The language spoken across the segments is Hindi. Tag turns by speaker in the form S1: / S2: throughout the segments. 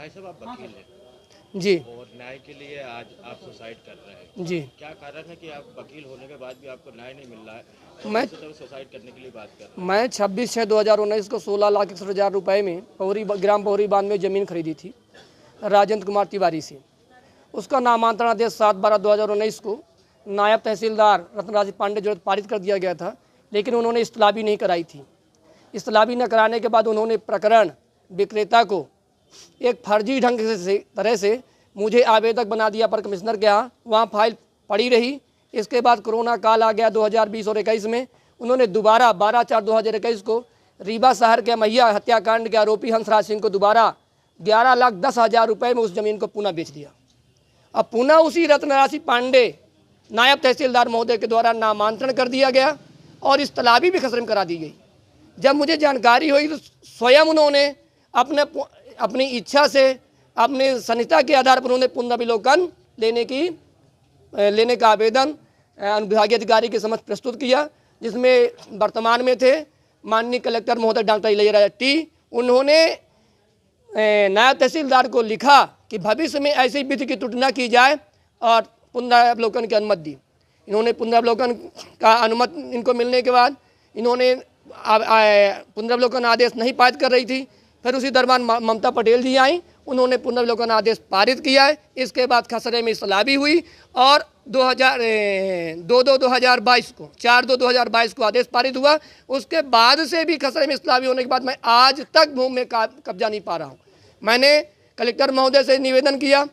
S1: भाई साहब आप वकील हैं
S2: जी
S1: और न्याय के लिए आज आप सुसाइड कर रहे हैं।
S2: जी।
S1: क्या कारण है कि आप वकील होने के बाद भी आपको न्याय नहीं मिल रहा है? तो
S2: मैं
S1: तो सुसाइड करने के लिए बात कर रहे
S2: मैं 26/6/2019 को 16,61,000 रुपए में ग्राम पौरी बांध में ज़मीन खरीदी थी राजेंद्र कुमार तिवारी से। उसका नामांतरण आदेश 7/12/2019 को नायब तहसीलदार रत्नराज पांडे जो पारित कर दिया गया था, लेकिन उन्होंने इस्तलाबी नहीं कराई थी। इस्तलाबी न कराने के बाद उन्होंने प्रकरण विक्रेता को एक फर्जी ढंग से तरह से मुझे आवेदक बना दिया पर कमिश्नर के यहाँ, वहाँ फाइल पड़ी रही। इसके बाद कोरोना काल आ गया 2020 और 21 में। उन्होंने दोबारा 12/4/2021 को रीवा शहर के मैया हत्याकांड के आरोपी हंसराज सिंह को दोबारा 11,10,000 रुपये में उस जमीन को पुनः बेच दिया। अब पुनः उसी रत्नराशि पांडे नायब तहसीलदार महोदय के द्वारा नामांतरण कर दिया गया और इस्तलाबी भी खसरम करा दी गई। जब मुझे जानकारी हुई तो स्वयं उन्होंने अपनी इच्छा से अपने संहिता के आधार पर उन्होंने पुनर्विलोकन लेने का आवेदन अनुविभागीय अधिकारी के समक्ष प्रस्तुत किया, जिसमें वर्तमान में थे माननीय कलेक्टर महोदय डॉक्टर इलैया टी। उन्होंने नायब तहसीलदार को लिखा कि भविष्य में ऐसी विधि की त्रुटि न की जाए और पुनरावलोकन की अनुमति दी। इन्होंने पुनरावलोकन का अनुमति इनको मिलने के बाद इन्होंने पुनरावलोकन आदेश नहीं पारित कर रही थी। फिर उसी दरमियान ममता पटेल जी आई, उन्होंने पुनर्विलोकन आदेश पारित किया है। इसके बाद खसरे में इस्तलाबी हुई और 2022 को 4/2/2022 को आदेश पारित हुआ। उसके बाद से भी खसरे में इस्तलाबी होने के बाद मैं आज तक भूमि में कब्जा नहीं पा रहा हूँ। मैंने कलेक्टर महोदय से निवेदन किया,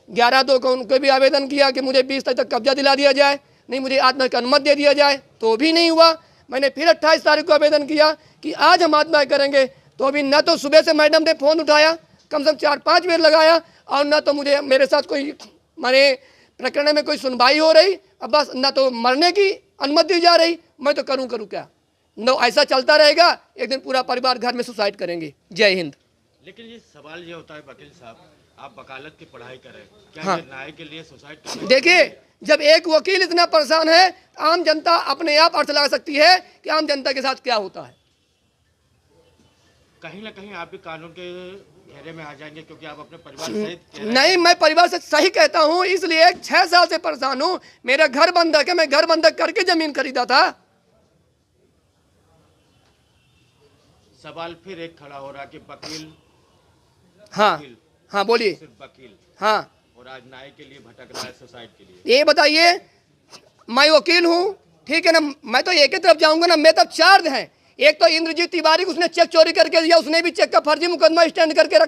S2: 11/2 को उनको भी आवेदन किया कि मुझे 20 तारीख तक कब्जा दिला दिया जाए, नहीं मुझे आत्महत्या की अनुमति दे दिया जाए, तो भी नहीं हुआ। मैंने फिर 28 तारीख को आवेदन किया कि आज हम आत्महत्या करेंगे, तो अभी न तो सुबह से मैडम ने फ़ोन उठाया, कम से कम 4-5 बार लगाया, और न तो मेरे साथ कोई माने प्रकरण में कोई सुनवाई हो रही, अब बस न तो मरने की अनुमति दी जा रही। मैं तो करूं क्या? नो, ऐसा चलता रहेगा, एक दिन पूरा परिवार घर में सुसाइड करेंगे। जय हिंद।
S1: लेकिन ये सवाल ये होता है वकील साहब, आप वकालत की पढ़ाई करें, क्या
S2: हाँ।
S1: ये न्याय के लिए सुसाइड करें?
S2: देखिए, जब एक वकील इतना परेशान है, आम जनता अपने आप अर्थ लगा सकती है कि आम जनता के साथ क्या होता है।
S1: कहीं ना कहीं आप भी कानून के घेरे में आ जाएंगे, क्योंकि आप अपने परिवार सहित
S2: नहीं, मैं परिवार से सही कहता हूँ, इसलिए 6 साल से परेशान हूँ। मेरा घर बंधक है, मैं घर बंधक करके जमीन खरीदा था।
S1: सवाल फिर एक खड़ा हो रहा कि वकील,
S2: हाँ बोलिए।
S1: सिर्फ वकील,
S2: हाँ,
S1: और आज न्याय के लिए भटक रहा है सुसाइड के लिए।
S2: ये बताइए, मैं वकील हूँ, ठीक है ना, मैं तो एक ही तरफ जाऊंगा ना, मैं तब 4 हैं। एक तो इंद्रजीत तिवारी, उसने चेक चोरी करके दिया, उसने भी चेक का फर्जी मुकदमा स्टैंड करके रखा।